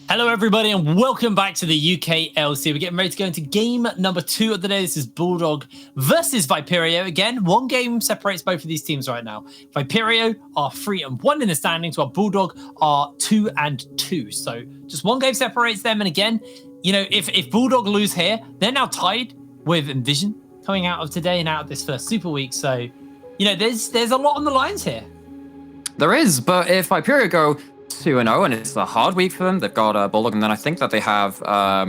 Hello, everybody, and welcome back to the UKLC. We're getting ready to go into game number 2 of the day. This is Bulldog versus Viperio. Again, one game separates both of these teams right now. Viperio are 3-1 in the standings, while Bulldog are 2-2. So just one game separates them. And again, you know, if Bulldog lose here, they're now tied with Envision coming out of today and out of this first Super Week. So, you know, there's a lot on the lines here. There is, but if Viperio go 2-0 and it's a hard week for them, they've got Bulldog, and then I think that they have, I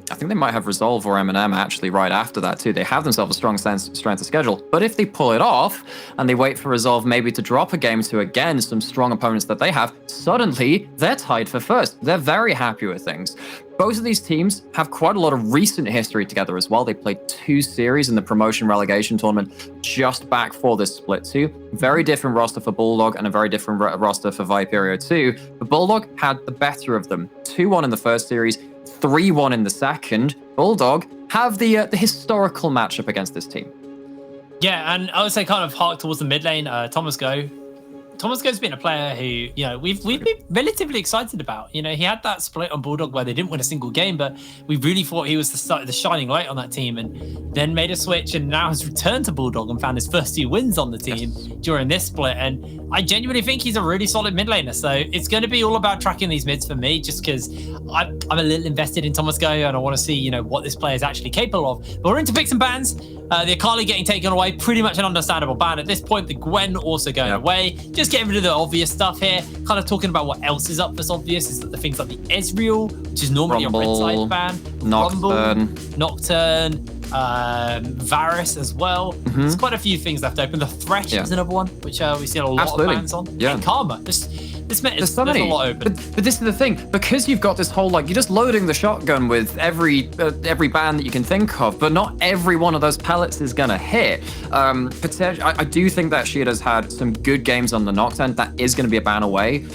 think they might have Resolve or M&M actually right after that too. They have themselves a strong strength of schedule. But if they pull it off and they wait for Resolve maybe to drop a game to, again, some strong opponents that they have, suddenly they're tied for first. They're very happy with things. Both of these teams have quite a lot of recent history together as well. They played 2 series in the promotion relegation tournament just back for this split too. Very different roster for Bulldog and a very different roster for Viperio too. But Bulldog had the better of them. 2-1 in the first series, 3-1 in the second. Bulldog have the historical matchup against this team. Yeah, and I would say kind of hark towards the mid lane, Thomas Go. Thomas Go's been a player who, you know, we've been relatively excited about. You know, he had that split on Bulldog where they didn't win a single game, but we really thought he was the shining light on that team, and then made a switch and now has returned to Bulldog and found his first 2 wins on the team during this split. And I genuinely think he's a really solid mid laner. So it's going to be all about tracking these mids for me, just because I'm a little invested in Thomas Go and I want to see, you know, what this player is actually capable of. But we're into picks and bans. The Akali getting taken away, pretty much an understandable ban at this point. The Gwen also going away. Just getting rid of the obvious stuff here. Kind of talking about what else is up that's obvious is that the things like the Ezreal, which is normally Rumble, a red side ban. Nocturne. Nocturne, Varus as well. There's quite a few things left open. The Thresh is another one, which we've seen a lot of bans on. Yeah. And Karma. There's so many. A lot open. But this is the thing, because you've got this whole, like, you're just loading the shotgun with every ban that you can think of, but not every one of those pellets is gonna hit. I do think that Sheeta's had some good games on the Nocturne. That is gonna be a ban away.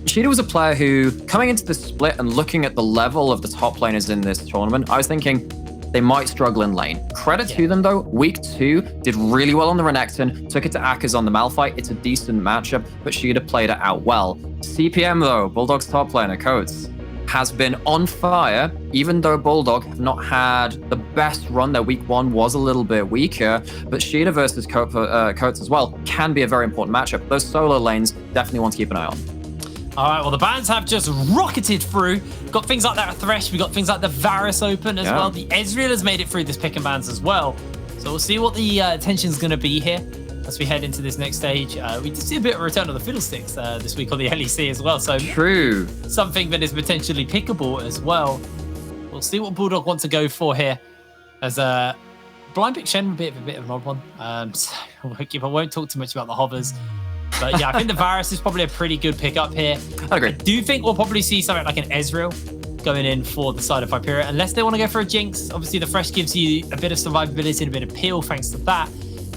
Sheeta was a player who, coming into the split and looking at the level of the top laners in this tournament, I was thinking, they might struggle in lane. Credit to them though, week 2 did really well on the Renekton, took it to Akaz on the Malphite. It's a decent matchup, but Sheeta played it out well. CPM though, Bulldog's top laner, Coates, has been on fire, even though Bulldog have not had the best run. Their week 1 was a little bit weaker, but Sheeta versus Coates as well can be a very important matchup. Those solo lanes, definitely want to keep an eye on. All right, well, the bans have just rocketed through. Got things like that Thresh. We got things like the Varus open as well. The Ezreal has made it through this pick and bans as well. So we'll see what the tension's going to be here as we head into this next stage. We did see a bit of a return of the Fiddlesticks this week on the LEC as well. So true. Something that is potentially pickable as well. We'll see what Bulldog wants to go for here. As Blind Pick Shen, a bit of an odd one. So I won't talk too much about the hovers. But yeah, I think the Varus is probably a pretty good pickup here. I agree. I do think we'll probably see something like an Ezreal going in for the side of Viperio, unless they want to go for a Jinx. Obviously, the Thresh gives you a bit of survivability and a bit of peel thanks to that.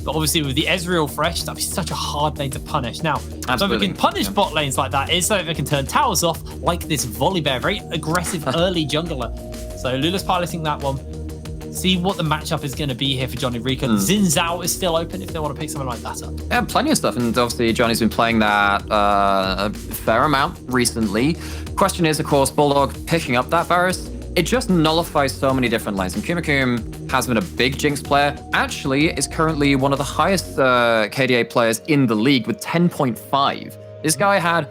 But obviously, with the Ezreal Thresh, that'd be such a hard lane to punish. Now, so if we can punish bot lanes like that, is so that they can turn towers off, like this Volibear, very aggressive early jungler. So Lula's piloting that one. See what the matchup is going to be here for Johnny Rico. Xin Zhao is still open if they want to pick something like that up. Yeah, plenty of stuff, and obviously Johnny's been playing that a fair amount recently. Question is, of course, Bulldog picking up that Varus. It just nullifies so many different lanes. And Kumakum has been a big Jinx player. Actually, is currently one of the highest KDA players in the league with 10.5. This guy had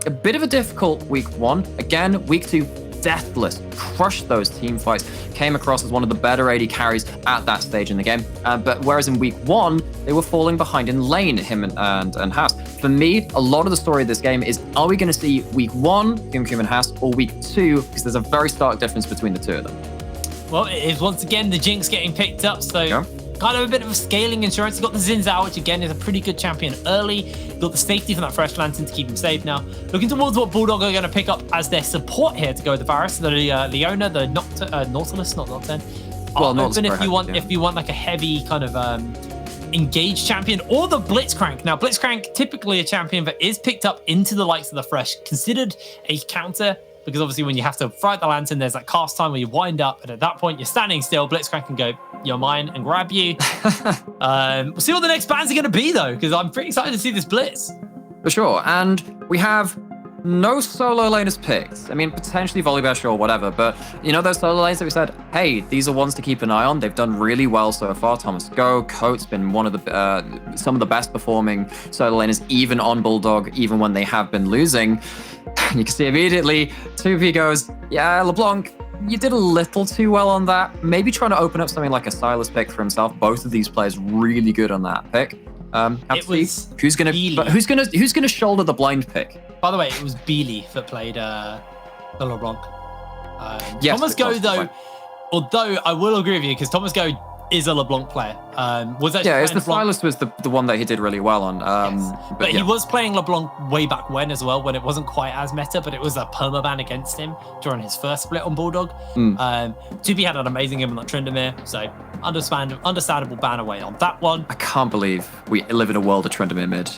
a bit of a difficult week 1. Again, week 2, deathless, crushed those team fights, came across as one of the better AD carries at that stage in the game. But whereas in week 1, they were falling behind in lane, him and Haas. For me, a lot of the story of this game is, are we going to see week 1, Kumakum and Haas, or week 2? Because there's a very stark difference between the two of them. Well, it is once again the Jinx getting picked up, so kind of a bit of a scaling insurance. You've got the Xin Zhao, which again is a pretty good champion early. You've got the safety from that Fresh Lantern to keep him safe now. Looking towards what Bulldog are going to pick up as their support here to go with the Varus. The Leona, the Nautilus, not Nocturne. Well, open if you want like a heavy kind of engaged champion, or the Blitzcrank. Now, Blitzcrank, typically a champion that is picked up into the likes of the Fresh, considered a counter, because obviously when you have to fight the Lantern, there's that cast time where you wind up, and at that point you're standing still. Blitzcrank can go, you're mine, and grab you. We'll see what the next bans are going to be though, because I'm pretty excited to see this Blitz. For sure. And we have no solo laners picked. I mean, potentially Volibear, sure, whatever. But you know those solo lanes that we said, hey, these are ones to keep an eye on. They've done really well so far. Thomas Go, Coat's been one of the some of the best performing solo laners, even on Bulldog, even when they have been losing. You can see immediately, 2P goes, yeah, LeBlanc, you did a little too well on that. Maybe trying to open up something like a Silas pick for himself. Both of these players wreally good on that pick. It was who's gonna shoulder the blind pick? By the way, it was Beely that played the LeBlanc. Yes, Thomas Go, though, although I will agree with you, because Thomas Go is a LeBlanc player. It's the Silas was the one that he did really well on. Yes. But he was playing LeBlanc way back when as well, when it wasn't quite as meta, but it was a permaban against him during his first split on Bulldog. 2P had an amazing game on that Tryndamere, so understandable ban away on that one. I can't believe we live in a world of Tryndamere mid.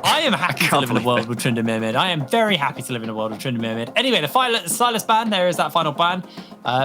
I am happy to live in a world with Tryndamere mid. I am very happy to live in a world with Tryndamere mid. Anyway, the Silas ban, there is that final ban.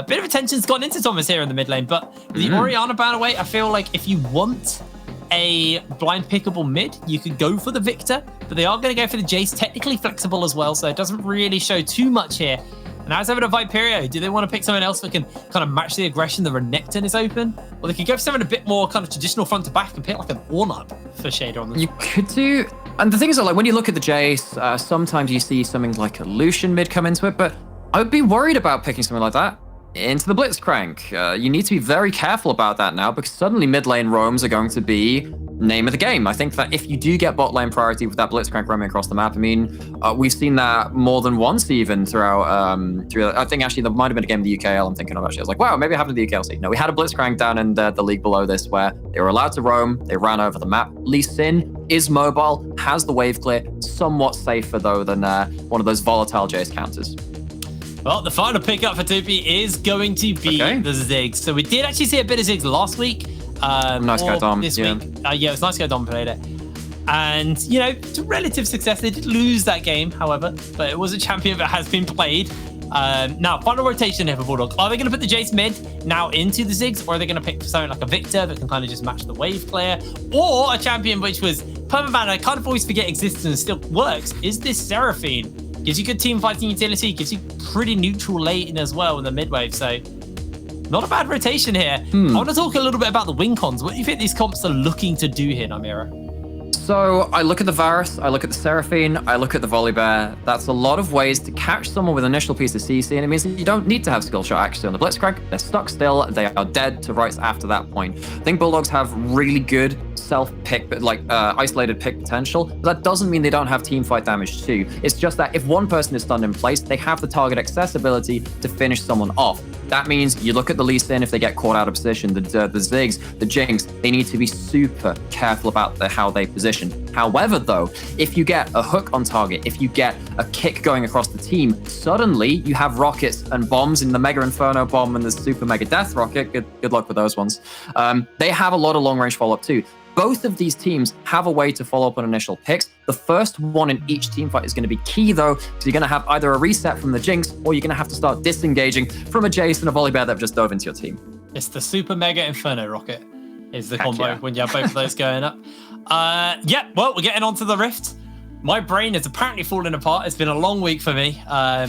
Bit of attention's gone into Thomas here in the mid lane, but with the Orianna ban away, I feel like if you want a blind pickable mid, you could go for the Victor, but they are going to go for the Jace, technically flexible as well, so it doesn't really show too much here. And now it's over to Viperio. Do they want to pick someone else that can kind of match the aggression? The Renekton is open. Or they could go for something a bit more kind of traditional front to back and pick like an Ornab for Shader on the You could do... And the thing is, like, when you look at the Jace, sometimes you see something like a Lucian mid come into it, but I would be worried about picking something like that into the Blitzcrank. You need to be very careful about that now, because suddenly mid lane roams are going to be name of the game. I think that if you do get bot lane priority with that Blitzcrank roaming across the map, I mean, we've seen that more than once even throughout, I think actually there might have been a game of the UKL I'm thinking of actually. I was like, wow, maybe it happened to the UKLC. No, we had a Blitzcrank down in the league below this where they were allowed to roam, they ran over the map. Lee Sin is mobile, has the wave clear, somewhat safer though than one of those volatile Jace counters. Well, the final pickup for 2P is going to be the Ziggs. So we did actually see a bit of Ziggs last week. Nice guy Dom. This week. Yeah, it was nice guy Dom played it. And, you know, it's a relative success. They did lose that game, however, but it was a champion that has been played. Now, final rotation here for Bulldog. Are they going to put the Jace mid now into the Ziggs, or are they going to pick something like a Victor that can kind of just match the wave clear, or a champion which was permaban, I kind of always forget exists and still works, is this Seraphine? Gives you good team fighting utility, gives you pretty neutral lane as well in the mid wave, so not a bad rotation here. I want to talk a little bit about the win cons. What do you think these comps are looking to do here, Namira? So I look at the Varus, I look at the Seraphine, I look at the Volibear. That's a lot of ways to catch someone with initial piece of CC, and it means that you don't need to have skill shot actually on the Blitzcrank. They're stuck still, they are dead to rights after that point. I think Bulldogs have really good self-pick, but like isolated pick potential. But that doesn't mean they don't have team fight damage too. It's just that if one person is stunned in place, they have the target accessibility to finish someone off. That means you look at the Lee Sin if they get caught out of position, the Ziggs, the Jinx, they need to be super careful about how they position. However, though, if you get a hook on target, if you get a kick going across the team, suddenly you have rockets and bombs in the Mega Inferno bomb and the Super Mega Death Rocket. Good luck with those ones. They have a lot of long range follow-up too. Both of these teams have a way to follow up on initial picks. The first one in each team fight is going to be key, though, because you're going to have either a reset from the Jinx, or you're going to have to start disengaging from a Jace and a Volibear that have just dove into your team. It's the Super Mega Inferno Rocket is the combo when you have both of those going up. Yeah, well, we're getting onto the Rift. My brain is apparently falling apart. It's been a long week for me. I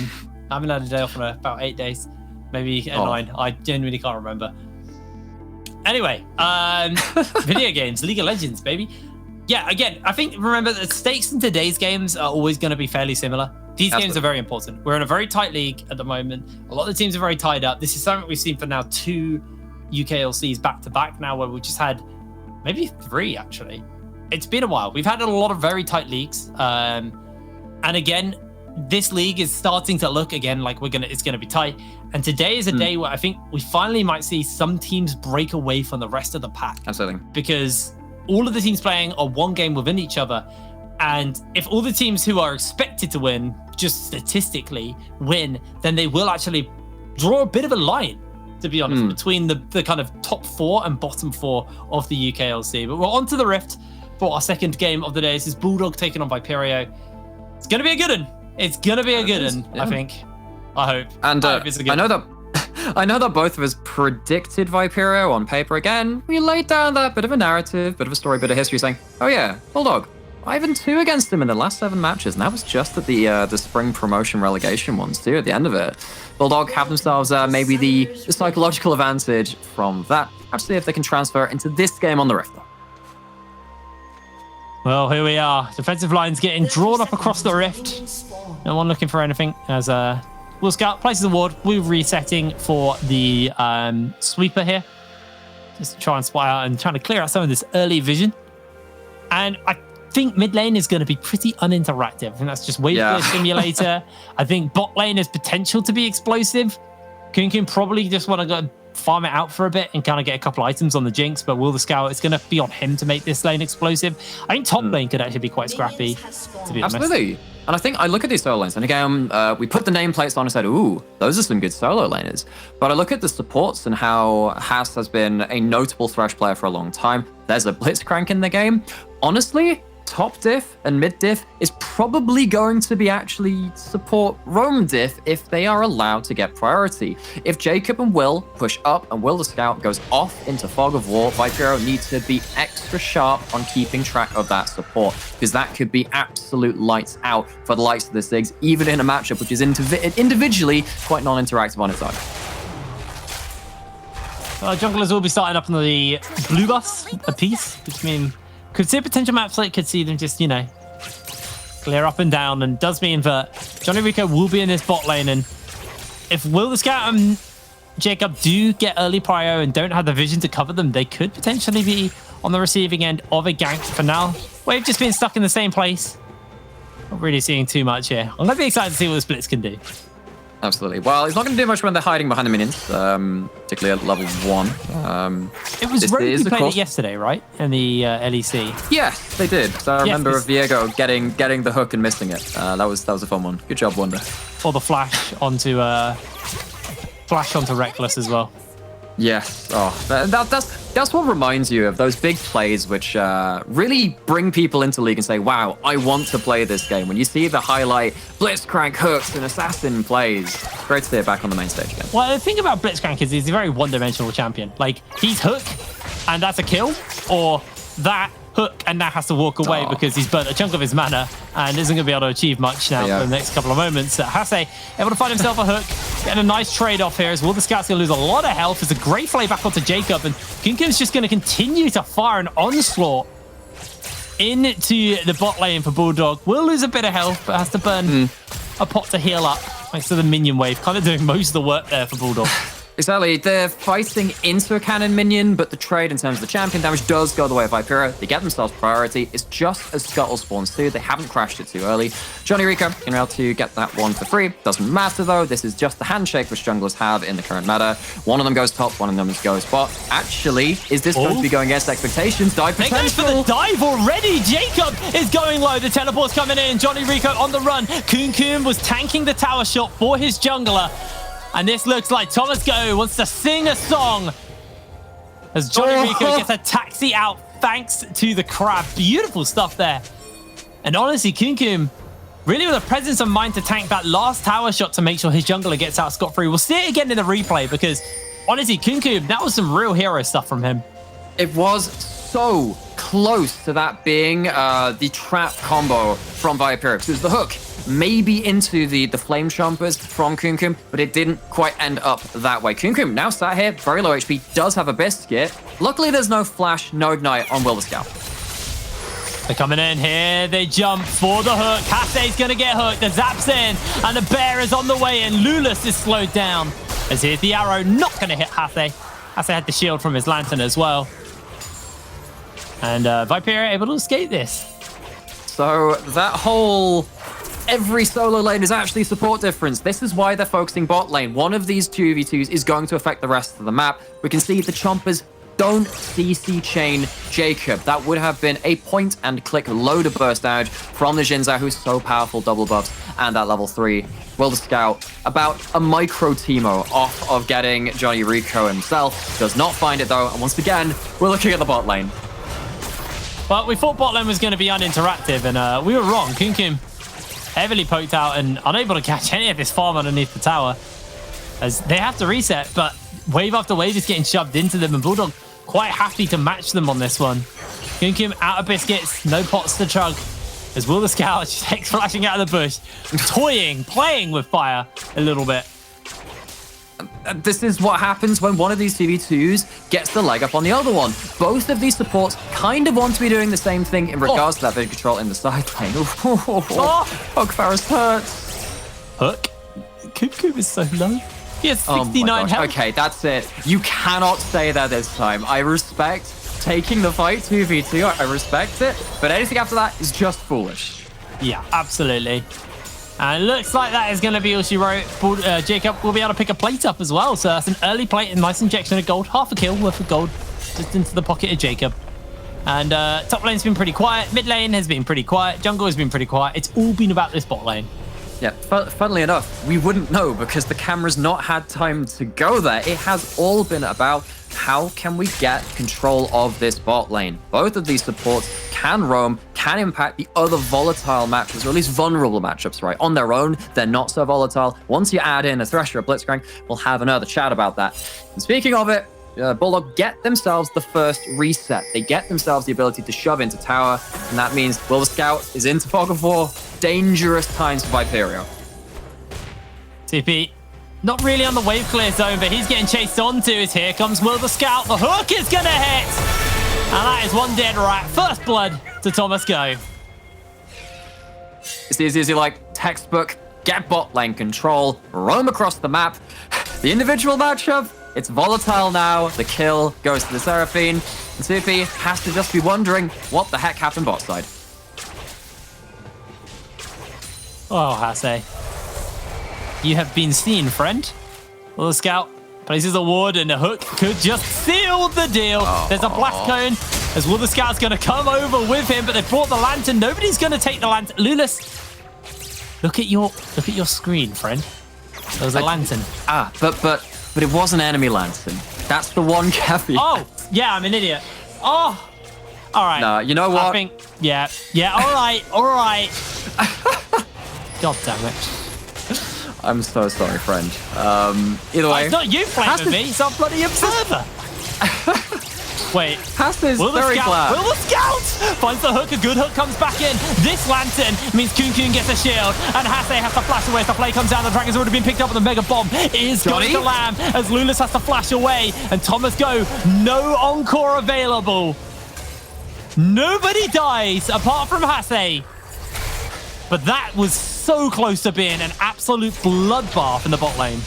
haven't had a day off in about 8 days, maybe 9. I genuinely can't remember. Anyway, video games, League of Legends, baby. Yeah, again, I think, remember, the stakes in today's games are always going to be fairly similar. These games are very important. We're in a very tight league at the moment. A lot of the teams are very tied up. This is something we've seen for now 2 UKLCs back-to-back now, where we just had maybe 3, actually. It's been a while. We've had a lot of very tight leagues. And again, this league is starting to look again like it's gonna be tight. And today is a day where I think we finally might see some teams break away from the rest of the pack. Absolutely. Because all of the teams playing are one game within each other. And if all the teams who are expected to win, just statistically win, then they will actually draw a bit of a line, to be honest, between the kind of top 4 and bottom 4 of the UKLC. But we're on to the Rift for our second game of the day. This is Bulldog taking on Viperio. It's going to be a good one. It's going to be a good one, I think. I hope. And I know that both of us predicted Viperio on paper. Again, we laid down that bit of a narrative, bit of a story, bit of history saying, oh yeah, Bulldog, 5-2 against him in the last 7 matches, and that was just at the spring promotion relegation ones too. At the end of it, Bulldog have themselves maybe the psychological advantage from that. Let's see if they can transfer into this game on the Rift. Well, here we are. Defensive lines getting drawn up across the Rift. No one looking for anything as Will Scout places the ward. We're resetting for the sweeper here. Just to try and spot out and trying to clear out some of this early vision. And I think mid lane is going to be pretty uninteractive. I think that's just wave clear simulator. I think bot lane has potential to be explosive. Kun probably just want to go farm it out for a bit and kind of get a couple items on the Jinx, but Will the Scout, it's going to be on him to make this lane explosive. I think top lane could actually be quite scrappy, to be honest. Absolutely. And I think I look at these solo lanes, and again, we put the nameplates on and said, ooh, those are some good solo laners. But I look at the supports and how Haas has been a notable Thresh player for a long time. There's a Blitzcrank in the game. Honestly, top diff and mid diff is probably going to be actually support roam diff if they are allowed to get priority. If Jacob and Will push up and Will the Scout goes off into Fog of War, Viperio needs to be extra sharp on keeping track of that support, because that could be absolute lights out for the likes of the Sigs, even in a matchup which is individually quite non-interactive on its own. Junglers will be starting up on the blue bus a piece, which means could see a potential map split, could see them just, you know, clear up and down, and does mean that Johnny Rico will be in this bot lane. And if Will the Scout and Jacob do get early prio and don't have the vision to cover them, they could potentially be on the receiving end of a gank. For now, Wave just being stuck in the same place. Not really seeing too much here. I'm going to be excited to see what the splits can do. Absolutely. Well, it's not going to do much when they're hiding behind the minions, particularly at level 1. It was Rogue who played it yesterday, right? In the LEC. Yes, they did. So I remember Viego getting the hook and missing it. That was a fun one. Good job, Wonder. Or the flash onto Reckless as well. Yes. Oh, that's what reminds you of those big plays which really bring people into League and say, wow, I want to play this game. When you see the highlight Blitzcrank hooks and Assassin plays, great to see it back on the main stage again. Well, the thing about Blitzcrank is he's a very one-dimensional champion. Like, he's hook, and that's a kill, or that hook and now has to walk away because he's burnt a chunk of his mana and isn't going to be able to achieve much now for the next couple of moments. Hase able to find himself a hook, getting a nice trade-off here as well. The Scout's going to lose a lot of health. It's a great play back onto Jacob, and Kunkum's just going to continue to fire an onslaught into the bot lane for Bulldog. Will lose a bit of health, but has to burn a pot to heal up thanks to the minion wave, kind of doing most of the work there for Bulldog. Exactly. They're fighting into a cannon minion, but the trade in terms of the champion damage does go the way of Viperio. They get themselves priority. It's just as Scuttle spawns too. They haven't crashed it too early. Johnny Rico can be able to get that one for free. Doesn't matter though. This is just the handshake which junglers have in the current meta. One of them goes top, one of them goes bot. Actually, is this going to be going against expectations? Dive potential. They go for the dive already. Jacob is going low. The teleport's coming in. Johnny Rico on the run. Kunkum was tanking the tower shot for his jungler. And this looks like Thomas Go wants to sing a song as Johnny Rico gets a taxi out thanks to the crab. Beautiful stuff there. And honestly, Kunkum really with a presence of mind to tank that last tower shot to make sure his jungler gets out scot-free. We'll see it again in the replay because honestly, Kunkum, that was some real hero stuff from him. It was so close to that being the trap combo from Viperio. It was the hook. Maybe into the flame chompers from Kunkum, but it didn't quite end up that way. Kunkum now sat here, very low HP, does have a biscuit. Luckily, there's no flash, no ignite on Will the Scout. They're coming in here. They jump for the hook. Hase's going to get hooked. The zap's in, and the bear is on the way, and Lulis is slowed down. As here's the arrow, not going to hit Hase. Hase had the shield from his lantern as well. And Viperio able to escape this. So that whole... Every solo lane is actually support difference. This is why they're focusing bot lane. One of these 2v2s is going to affect the rest of the map. We can see the chompers don't CC chain Jacob. That would have been a point and click loader burst damage from the Jinza, who's so powerful, double buffs, and at level 3. Will the Scout, about a micro Teemo off of getting Johnny Rico himself. Does not find it though, and once again, we're looking at the bot lane. Well, we thought bot lane was going to be uninteractive, and we were wrong. Kunkum heavily poked out and unable to catch any of this farm underneath the tower as they have to reset, but wave after wave is getting shoved into them, and Bulldog quite happy to match them on this one. Kunkum out of biscuits, no pots to chug. As Will the Scout takes flashing out of the bush, playing with fire a little bit. This is what happens when one of these 2v2s gets the leg up on the other one. Both of these supports kind of want to be doing the same thing in regards to that vision control in the side lane. Hook Ferris hurts. Hook? Coop is so low. He has 69 health. Okay, that's it. You cannot say that this time. I respect taking the fight 2v2. I respect it. But anything after that is just foolish. Yeah, absolutely. And it looks like that is going to be all she wrote. Jacob will be able to pick a plate up as well. So that's an early plate and nice injection of gold. Half a kill worth of gold just into the pocket of Jacob. And top lane's been pretty quiet. Mid lane has been pretty quiet. Jungle has been pretty quiet. It's all been about this bot lane. Yeah, funnily enough, we wouldn't know because the camera's not had time to go there. It has all been about how can we get control of this bot lane. Both of these supports can roam, can impact the other volatile matchups, or at least vulnerable matchups, right? On their own, they're not so volatile. Once you add in a Thresh or a Blitzcrank, we'll have another chat about that. And speaking of it, Bulldog get themselves the first reset. They get themselves the ability to shove into tower, and that means Will the Scout is into Fog of War. Dangerous times for Viperio. TP, not really on the wave clear zone, but he's getting chased onto as here comes Will the Scout. The hook is going to hit. And that is one dead rat. First blood to Thomas Go. It's easy as you like. Textbook, get bot lane control, roam across the map. The individual matchup, it's volatile now. The kill goes to the Seraphine. And TP has to just be wondering what the heck happened bot side. Oh, Hase. You have been seen, friend. Will the Scout places a ward and a hook could just seal the deal. There's a blast cone as Will the Scout's going to come over with him, but they brought the lantern. Nobody's going to take the lantern. Lulis, look at your screen, friend. There was a lantern. But it was an enemy lantern. That's the one caveat. Oh, yeah, I'm an idiot. Oh, all right. No, you know what? I think, yeah, all right. God damn it. I'm so sorry, friend. Either way. It's not you playing with me, it's our bloody observer. Wait. Hass is very glad. Will the Scout finds the hook, a good hook comes back in. This lantern means Kun gets a shield, and Hase has to flash away as the play comes down. The dragon's already been picked up, and the mega bomb is going to land as Lulis has to flash away, and Thomas Go, no encore available. Nobody dies apart from Hase. But that was so close to being an absolute bloodbath in the bot lane.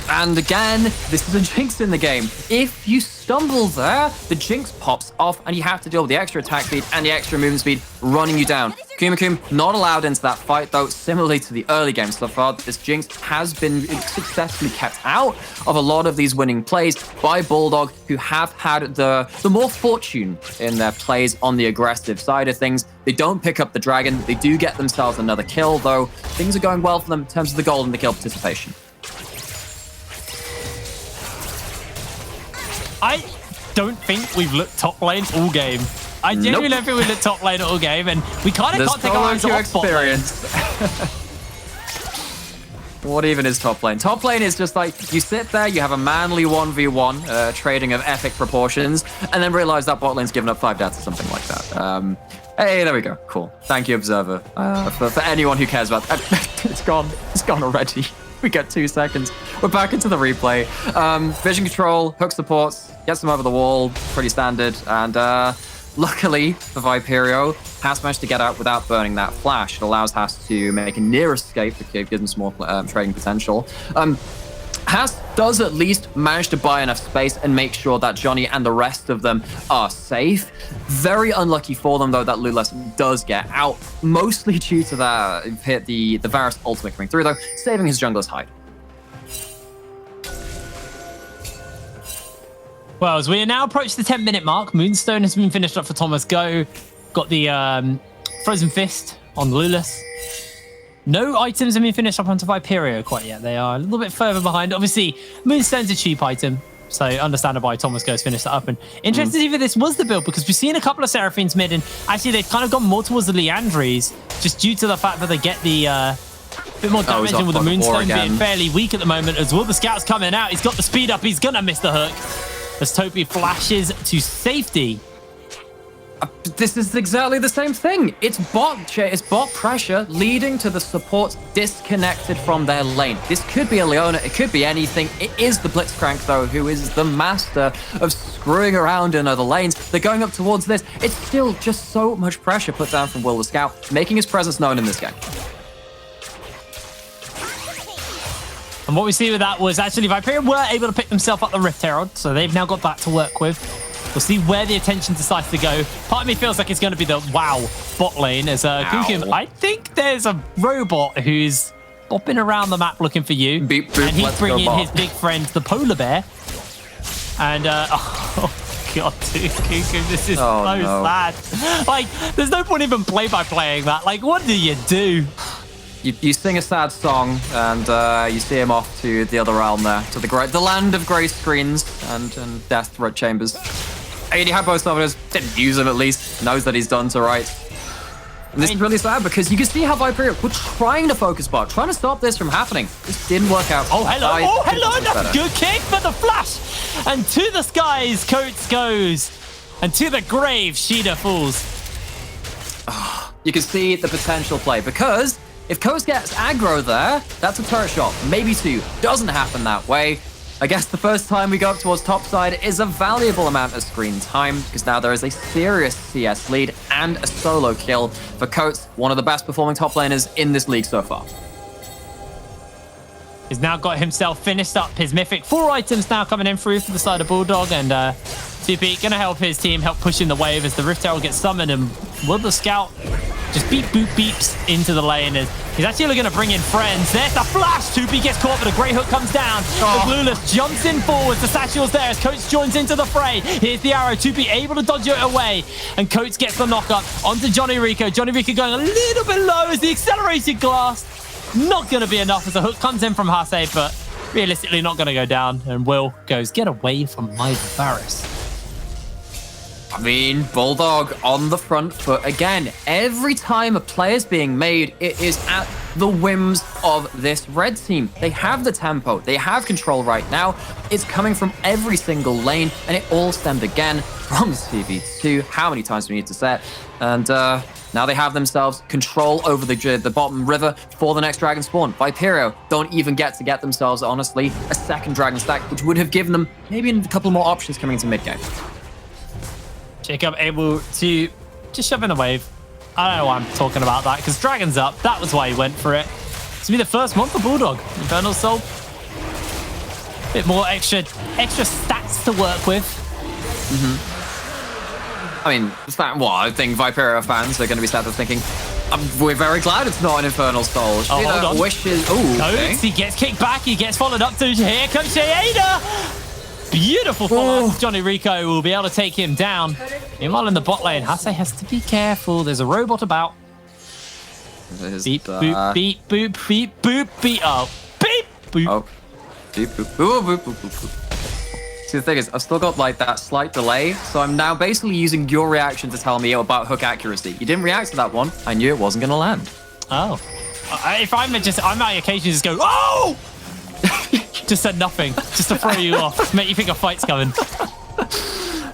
And again, this is a Jinx in the game. If you stumble there, the Jinx pops off and you have to deal with the extra attack speed and the extra movement speed running you down. Kumakum not allowed into that fight though, similarly to the early game so far. This Jinx has been successfully kept out of a lot of these winning plays by Bulldog, who have had the more fortune in their plays on the aggressive side of things. They don't pick up the dragon. They do get themselves another kill though. Things are going well for them in terms of the gold and the kill participation. I don't think we've looked top lane all game. I genuinely don't think we've looked top lane all game, and we kind of can't take our eyes off bot lane. What even is top lane? Top lane is just like, you sit there, you have a manly 1v1, trading of epic proportions, and then realize that bot lane's given up 5 deaths or something like that. Hey, there we go. Cool. Thank you, Observer. For anyone who cares about that. It's gone. It's gone already. We get 2 seconds. We're back into the replay. Vision control, hook supports, gets them over the wall, pretty standard. And luckily for Viperio, has managed to get out without burning that flash. It allows Hass to make a near escape, gives him some more trading potential. Hass does at least manage to buy enough space and make sure that Johnny and the rest of them are safe. Very unlucky for them, though, that Lulis does get out, mostly due to the Varus ultimate coming through, though, saving his jungler's hide. Well, as we now approach the 10-minute mark, Moonstone has been finished up for Thomas Go. Got the Frozen Fist on Lulis. No items have been finished up onto Viperio quite yet. They are a little bit further behind. Obviously, Moonstone's a cheap item, so understandable why Thomas Go's finished that up. And interesting to see if this was the build, because we've seen a couple of Seraphines mid, and actually they've kind of gone more towards the Liandry's, just due to the fact that they get the bit more damage in with the Moonstone being fairly weak at the moment. As Will the Scout's coming out, he's got the speed up, he's gonna miss the hook. As Topi flashes to safety. This is exactly the same thing. It's bot pressure leading to the supports disconnected from their lane. This could be a Leona, it could be anything. It is the Blitzcrank, though, who is the master of screwing around in other lanes. They're going up towards this. It's still just so much pressure put down from Will the Scout, making his presence known in this game. And what we see with that was actually Viperio were able to pick themselves up the Rift Herald, so they've now got that to work with. We'll see where the attention decides to go. Part of me feels like it's going to be the WoW bot lane as Kukum. I think there's a robot who's bopping around the map looking for you. Beep, boop, and he's bringing his big friend, the polar bear. And, oh, God, dude, Kukum, this is so sad. Like, there's no point even play-by-playing that. Like, what do you do? You sing a sad song, and you see him off to the other realm there, to the land of grey screens and death threat chambers. And he had both summoners, didn't use them at least, knows that he's done to right. And this is really sad because you can see how Viperio were trying to focus bot, trying to stop this from happening. This didn't work out. Oh, hello, that's a good kick for the flash. And to the skies, Coates goes. And to the grave, Sheeta falls. You can see the potential play because if Coates gets aggro there, that's a turret shot, maybe two. Doesn't happen that way. I guess the first time we go up towards topside is a valuable amount of screen time because now there is a serious CS lead and a solo kill for Coates, one of the best performing top laners in this league so far. He's now got himself finished up his mythic. 4 items now coming in through for the side of Bulldog, and 2P gonna help his team, help pushing the wave as the Rift Herald gets summoned, and will the Scout just beep boop beeps into the lane as he's actually going to bring in friends. There's the flash. 2P gets caught, but a great hook comes down. The Blueless jumps in forwards. The Satchel's there as Coates joins into the fray. Here's the arrow. 2P able to dodge it away. And Coates gets the knock up onto Johnny Rico. Johnny Rico going a little bit low as the accelerated glass. Not going to be enough as the hook comes in from Hase, but realistically not going to go down. And Will goes, get away from my Varus. I mean, Bulldog on the front foot again. Every time a player's being made, it is at the whims of this red team. They have the tempo. They have control right now. It's coming from every single lane, and it all stemmed again from CV2. How many times do we need to say it? And now they have themselves control over the bottom river for the next dragon spawn. Viperio don't even get themselves, honestly, a second dragon stack, which would have given them maybe a couple more options coming into mid-game. Jacob able to just shove in a wave. I don't know why I'm talking about that, because Dragon's up. That was why he went for it. It's going to be the first one for Bulldog. Infernal Soul. Bit more extra stats to work with. I mean, I think Viperio fans are going to be sat there thinking, we're very glad it's not an Infernal Soul. Hold on. Wishes. Coates, he gets kicked back. He gets followed up to here comes Sheeta. Beautiful follow-up. Johnny Rico will be able to take him down. Meanwhile, in the bot lane, Hase has to be careful. There's a robot about. Beep, boop, beep, boop, beep, boop, beep. Oh, beep, boop. Oh, beep, boop, boop, boop, boop, boop. See, the thing is, I've still got like that slight delay, so I'm now basically using your reaction to tell me about hook accuracy. You didn't react to that one. I knew it wasn't going to land. Oh. If I might occasionally just go, oh! Just said nothing, just to throw you off, make you think a fight's coming.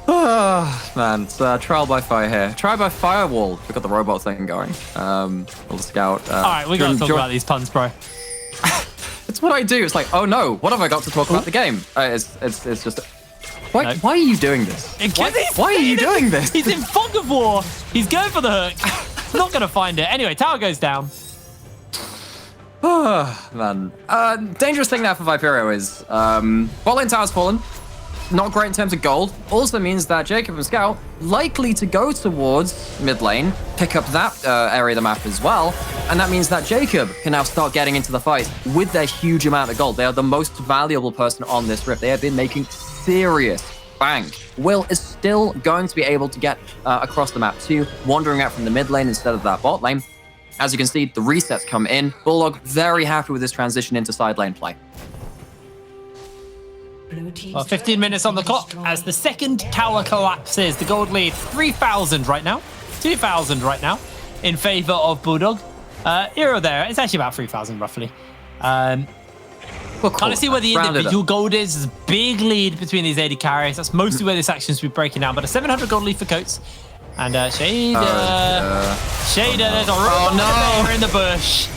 Oh, man, it's trial by fire here. Trial by firewall. We've got the robot thing going. The Scout. All right, we got to talk about these puns, bro. It's what I do. It's like, oh no, what have I got to talk about the game? It's just... Why are you doing this? Why are you doing this? He's in fog of war. He's going for the hook. Not going to find it. Anyway, tower goes down. Oh, man. Dangerous thing now for Viperio is bot lane tower's fallen. Not great in terms of gold. Also means that Jacob and Scout likely to go towards mid lane, pick up that area of the map as well. And that means that Jacob can now start getting into the fight with their huge amount of gold. They are the most valuable person on this rift. They have been making serious bank. Will is still going to be able to get across the map too, wandering out from the mid lane instead of that bot lane. As you can see, the resets come in. Bulldog very happy with this transition into side lane play. Well, 15 minutes on the clock as the second tower collapses. The gold lead 3,000 right now, 2,000 right now in favor of Bulldog. Here or there, it's actually about 3,000 roughly. Kind of see where the individual gold is. There's a big lead between these AD carries. That's mostly where this action should be breaking down. But a 700 gold lead for Coates. And Shader, there's a robot bear in the bush.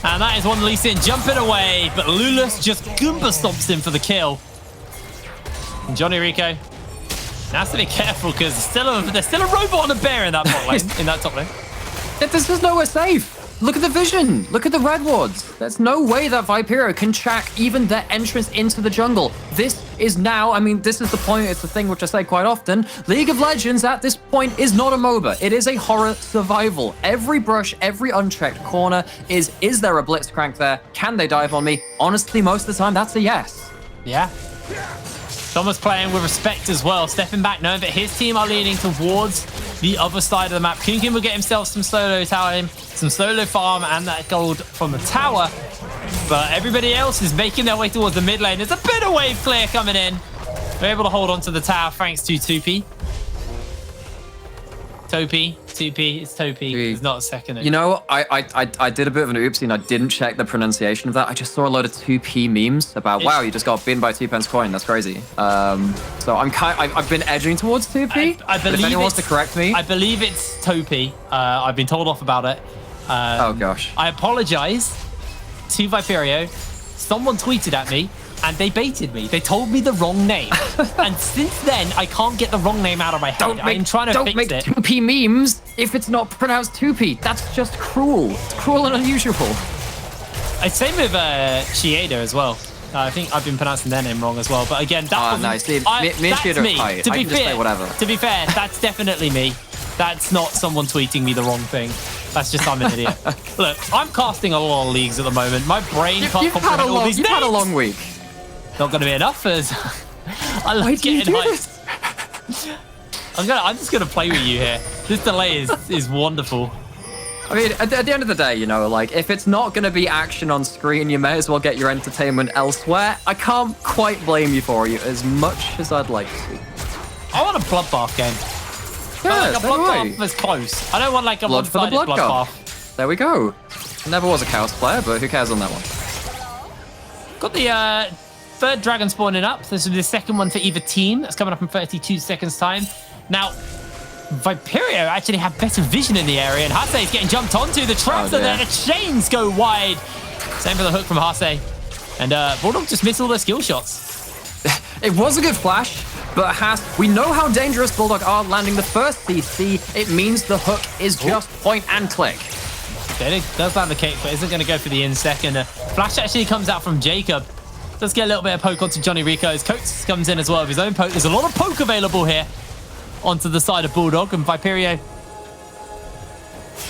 And that is one Lee Sin jumping away, but Lulus just Goomba stomps him for the kill. And Johnny Rico now has to be careful because there's still a robot and a bear in that bot lane, in that top lane. This is nowhere safe. Look at the vision. Look at the red wards. There's no way that Viperio can track even their entrance into the jungle. This is now, I mean, this is the point. It's the thing which I say quite often. League of Legends at this point is not a MOBA. It is a horror survival. Every brush, every unchecked corner is there a Blitzcrank there? Can they dive on me? Honestly, most of the time, that's a yes. Yeah. Thomas playing with respect as well, stepping back, knowing that his team are leaning towards the other side of the map. Kunkin will get himself some solo time, some solo farm, and that gold from the tower. But everybody else is making their way towards the mid lane. There's a bit of wave clear coming in. We're able to hold on to the tower thanks to 2P. Topi, it's Topi. It's not a second. You know, I did a bit of an oopsie and I didn't check the pronunciation of that. I just saw a load of 2P memes about, wow, you just got beaten by 2 pence coin. That's crazy. So I've been edging towards 2P. I believe if anyone wants to correct me. I believe it's Topi. I've been told off about it. Oh gosh. I apologize to Viperio. Someone tweeted at me and they baited me. They told me the wrong name. And since then, I can't get the wrong name out of my head. I'm trying to fix it. Don't make 2P memes if it's not pronounced 2P. That's just cruel. It's cruel and unusual. Same with Shieda as well. I think I've been pronouncing their name wrong as well. But again, that's nice. Me and Shieda are tight. I can just say whatever. To be fair, that's definitely me. That's not someone tweeting me the wrong thing. That's just I'm an idiot. Look, I'm casting a lot of leagues at the moment. My brain can't comprehend all these things. You've had a long week. Not going to be enough as I like getting hyped. I'm just going to play with you here. This delay is wonderful. I mean, at the end of the day, you know, like, if it's not going to be action on screen, you may as well get your entertainment elsewhere. I can't quite blame you for you as much as I'd like to. I want a bloodbath game. Yeah, like a bloodbath that's close. I don't want like a one-sided bloodbath. There we go. Never was a Chaos player, but who cares on that one? Got the third dragon spawning up. This will be the second one for either team. That's coming up in 32 seconds time. Now, Viperio actually have better vision in the area, and Hase is getting jumped onto. The traps are there. The chains go wide. Same for the hook from Hase. And Bulldog just missed all their skill shots. It was a good flash, but we know how dangerous Bulldog are landing the first CC. It means the hook is just point and click. Okay, it does land the kick, but isn't going to go for the in-sec. And flash actually comes out from Jacob. Does get a little bit of poke onto Johnny Rico. His Coates comes in as well with his own poke. There's a lot of poke available here onto the side of Bulldog, and Viperio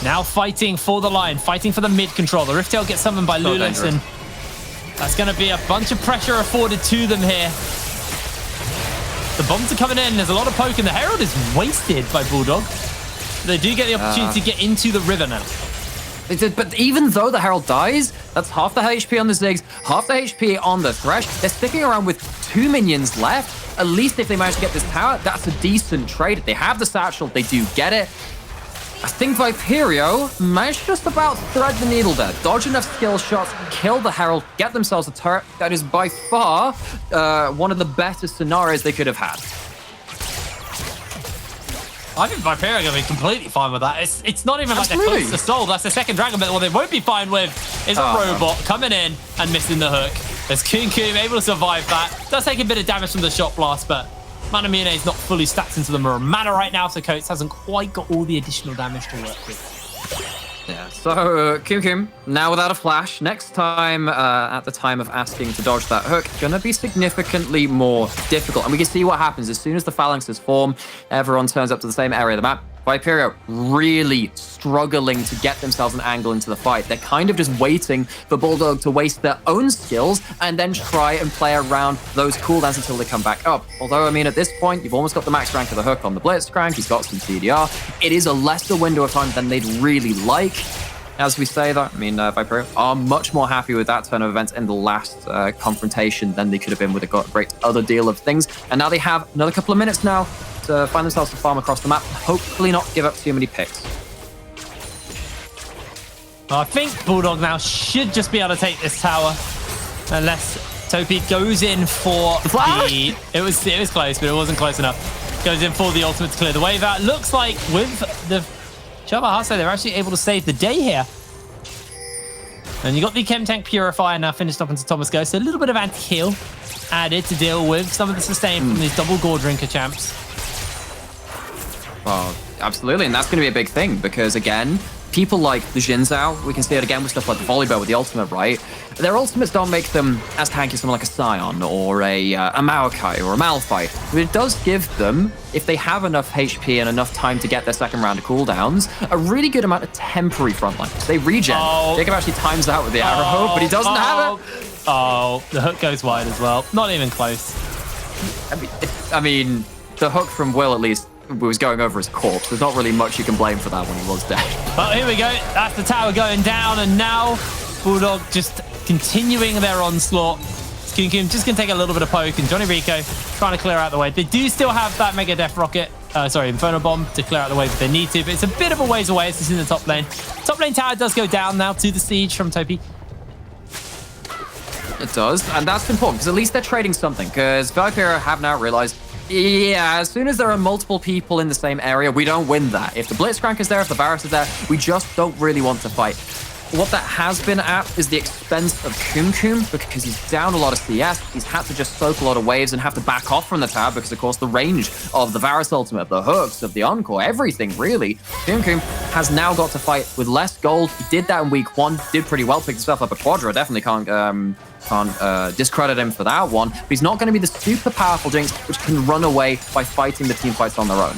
now fighting for the line, fighting for the mid control. The Rift Tail gets summoned by Lulus, and that's going to be a bunch of pressure afforded to them here. The bombs are coming in. There's a lot of poke, and the Herald is wasted by Bulldog. They do get the opportunity to get into the river now. But even though the Herald dies, that's half the HP on the Ziggs, half the HP on the Thresh. They're sticking around with 2 minions left. At least if they manage to get this tower, that's a decent trade. They have the satchel, they do get it. I think Viperio managed to just about thread the needle there. Dodge enough skill shots, kill the Herald, get themselves a turret. That is by far one of the better scenarios they could have had. I think Viperio are going to be completely fine with that. It's not even like they're close to Soul. That's the second dragon, but what they won't be fine with is a robot coming in and missing the hook. There's Kunkum able to survive that. Does take a bit of damage from the shot blast, but Manamune is not fully stacked into the mana right now, so Coates hasn't quite got all the additional damage to work with. Yeah, so Kunkum, now without a flash. Next time, at the time of asking to dodge that hook, gonna be significantly more difficult. And we can see what happens as soon as the phalanxes form, everyone turns up to the same area of the map. Viperio really struggling to get themselves an angle into the fight. They're kind of just waiting for Bulldog to waste their own skills and then try and play around those cooldowns until they come back up. Although, I mean, at this point, you've almost got the max rank of the hook on the Blitzcrank. He's got some TDR. It is a lesser window of time than they'd really like. As we say that, I mean, Viperio are much more happy with that turn of events in the last confrontation than they could have been with a great other deal of things. And now they have another couple of minutes now to find themselves a farm across the map. Hopefully not give up too many picks. Well, I think Bulldog now should just be able to take this tower. Unless Topi goes in for the... It was close, but it wasn't close enough. Goes in for the ultimate to clear the wave out. Looks like with the Java Hase, they're actually able to save the day here. And you got the Chem Tank Purifier now finished up into Thomas Go. So a little bit of anti-heal added to deal with some of the sustain from these double Gore Drinker champs. Well, absolutely, and that's going to be a big thing because, again, people like the Xin Zhao, we can see it again with stuff like the Volleyball with the ultimate, right? Their ultimates don't make them as tanky as someone like a Sion or a Maokai or a Malphite. But it does give them, if they have enough HP and enough time to get their second round of cooldowns, a really good amount of temporary frontline. They regen. Jacob actually times out with the arrow, but he doesn't have it. Oh, the hook goes wide as well. Not even close. I mean, the hook from Will, at least, was going over his corpse. There's not really much you can blame for that when he was dead. Well, here we go. That's the tower going down, and now Bulldog just continuing their onslaught. Kunkum just going to take a little bit of poke, and Johnny Rico trying to clear out the way. They do still have that Mega Death Rocket, Inferno Bomb to clear out the way if they need to, but it's a bit of a ways away. It's in the top lane. Top lane tower does go down now to the siege from Topi. It does, and that's important, because at least they're trading something, because Viperio have now realized, yeah, as soon as there are multiple people in the same area, we don't win that. If the Blitzcrank is there, if the Varus is there, we just don't really want to fight. What that has been at is the expense of Kumkum, because he's down a lot of CS. He's had to just soak a lot of waves and have to back off from the tower because, of course, the range of the Varus ultimate, the hooks, of the Encore, everything, really. Kumkum has now got to fight with less gold. He did that in week 1, did pretty well, picked himself up a Quadra. Definitely can't discredit him for that one. But he's not going to be the super powerful Jinx, which can run away by fighting the team fights on their own.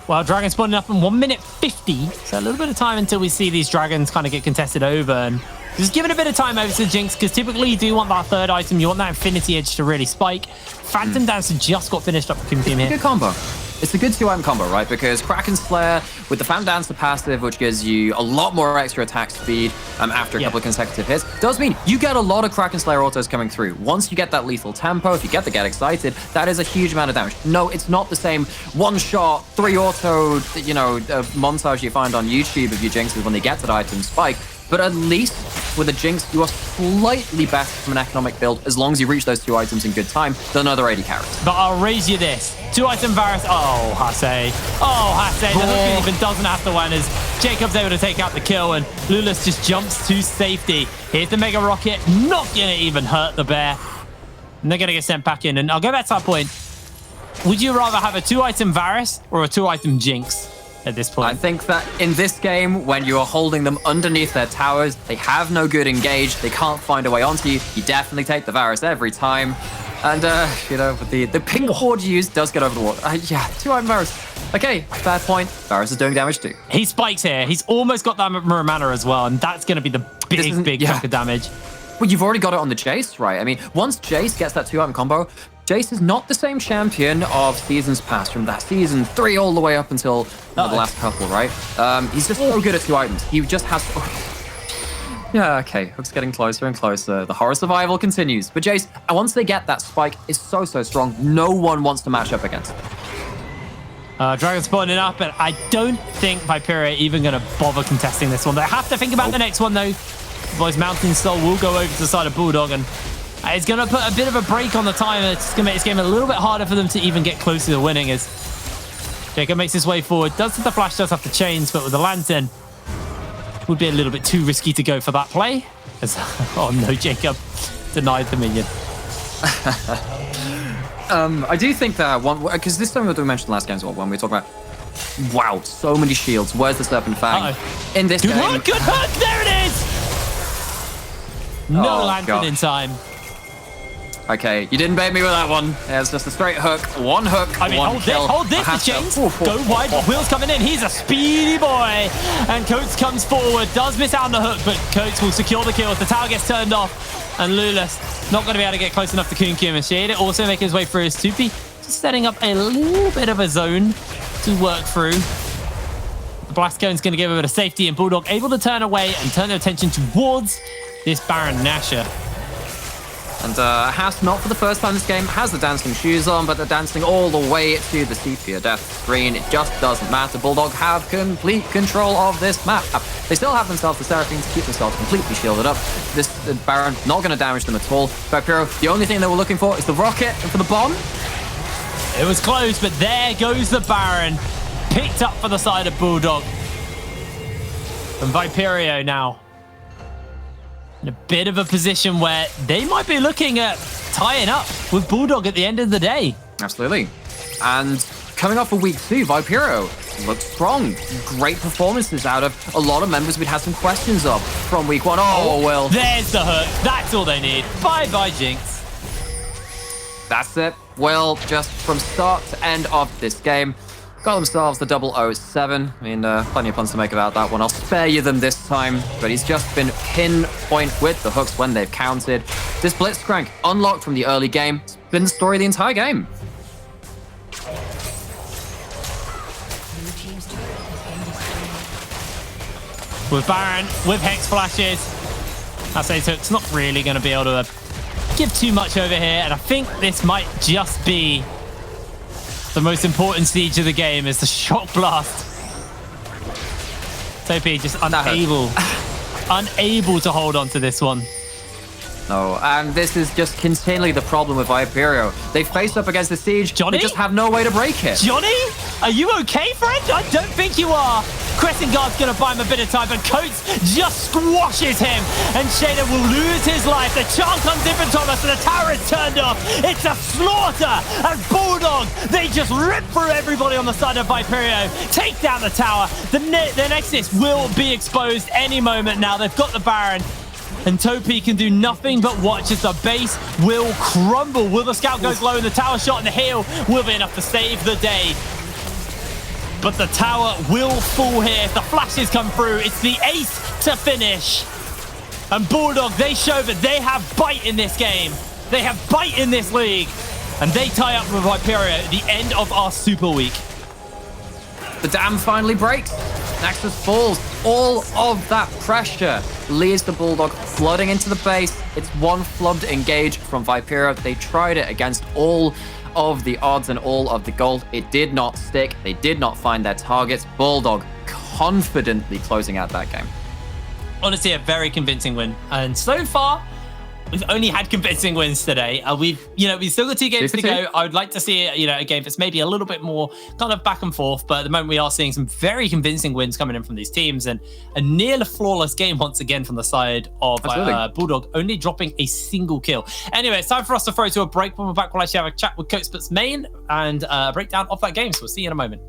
Well, Dragon spawning up in 1 minute 50. So a little bit of time until we see these Dragons kind of get contested over. And just giving a bit of time over to Jinx, because typically you do want that third item. You want that Infinity Edge to really spike. Phantom Dancer just got finished up with Kim Kim here. Good combo. It's a good 2-item combo, right? Because Kraken Slayer with the Phantom Dancer passive, which gives you a lot more extra attack speed after a couple of consecutive hits, does mean you get a lot of Kraken Slayer autos coming through. Once you get that lethal tempo, if you get the Get Excited, that is a huge amount of damage. No, it's not the same one-shot, 3-auto, montage you find on YouTube of your Jinxes when they get to the item spike. But at least with a Jinx, you are slightly better from an economic build as long as you reach those 2 items in good time than other AD carries. But I'll raise you this. 2-item Varus. Oh, Hase. Oh, Hase. The hook even doesn't have to win as Jacob's able to take out the kill and Lulis just jumps to safety. Here's the Mega Rocket. Not going to even hurt the bear. And they're going to get sent back in. And I'll go back to that point. Would you rather have a 2-item Varus or a 2-item Jinx at this point? I think that in this game, when you are holding them underneath their towers, they have no good engage, they can't find a way onto you, you definitely take the Varus every time. And, with the pink ward you use does get over the wall. Yeah, 2-item Varus. Okay, fair point. Varus is doing damage too. He spikes here. He's almost got that Mirror Mana as well, and that's going to be the big chunk of damage. Well, you've already got it on the Jace, right? I mean, once Jace gets that 2-item combo, Jace is not the same champion of seasons past, from that season 3 all the way up until the last couple, right? He's just so good at 2 items. He just has... Yeah, okay. Hook's getting closer and closer. The horror survival continues. But Jace, once they get that spike, is so strong. No one wants to match up against it. Dragon spawning up, and I don't think Viperio are even going to bother contesting this one. They have to think about the next one, though. Boys, Mountain Soul will go over to the side of Bulldog, and it's going to put a bit of a break on the time. It's going to make this game a little bit harder for them to even get close to winning as Jacob makes his way forward. Does the flash does have to change, but with the Lantern, would be a little bit too risky to go for that play. As, oh no, Jacob denied the minion. I do think that one, because this time we mentioned last game as well, when we were talking about, wow, so many shields. Where's the Serpent Fang? In this game. Good hook, there it is! No Lantern in time. Okay, you didn't bait me with that one. It's just a straight hook. One hook, I mean, one kill. Hold this, the chains. Go wide, but Will's coming in. He's a speedy boy. And Coates comes forward, does miss out on the hook, but Coates will secure the kill as the tower gets turned off. And Lulis not going to be able to get close enough to Kunkum. And Shade also making his way through his Tupi, just setting up a little bit of a zone to work through. The Blast Cone's going to give a bit of safety, and Bulldog able to turn away and turn their attention towards this Baron Nashor. And Haas, not for the first time this game, has the dancing shoes on, but they're dancing all the way to the sepia death screen. It just doesn't matter. Bulldog have complete control of this map. They still have themselves the Seraphine to keep themselves completely shielded up. This Baron not going to damage them at all. Viperio, the only thing they were looking for is the rocket and for the bomb. It was close, but there goes the Baron. Picked up for the side of Bulldog. And Viperio now in a bit of a position where they might be looking at tying up with Bulldog at the end of the day. Absolutely. And coming off of week 2, Viperio looked strong. Great performances out of a lot of members we'd had some questions of from week 1. Oh, well. There's the hook. That's all they need. Bye-bye, Jinx. That's it. Well, just from start to end of this game, got themselves the 007. I mean, plenty of puns to make about that one. I'll spare you them this time, but he's just been pinpoint with the hooks when they've counted. This Blitzcrank, unlocked from the early game, it's been the story of the entire game. With Baron, with Hex Flashes, I say Took's not really going to be able to give too much over here, and I think this might just be the most important siege of the game is the Shock Blast. Topi just unable to hold on to this one. No, and this is just continually the problem with Viperio. They face up against the siege, Johnny? They just have no way to break it. Johnny? Are you okay, friend? I don't think you are. Crescent Guard's going to buy him a bit of time, but Coates just squashes him, and Shader will lose his life. The charm comes in from Thomas, and the tower is turned off. It's a slaughter, and Bulldog, they just rip through everybody on the side of Viperio, take down the tower. The Nexus will be exposed any moment now. They've got the Baron. And Topi can do nothing but watch as the base will crumble. Will the scout goes low and the tower shot and the heal will be enough to save the day. But the tower will fall here. If the flashes come through, it's the ace to finish. And Bulldog, they show that they have bite in this game. They have bite in this league. And they tie up with Viperio at the end of our Super Week. The dam finally breaks. Nexus falls. All of that pressure leads the Bulldog flooding into the base. It's one flubbed engage from Viperio. They tried it against all of the odds and all of the gold. It did not stick. They did not find their targets. Bulldog confidently closing out that game. Honestly, a very convincing win. And so far, we've only had convincing wins today. We've still got 2 games to go. I would like to see, a game that's maybe a little bit more kind of back and forth. But at the moment, we are seeing some very convincing wins coming in from these teams, and a nearly flawless game once again from the side of Bulldog, only dropping a single kill. Anyway, it's time for us to throw to a break. When we're back, we'll actually have a chat with Coates Main and a breakdown of that game. So we'll see you in a moment.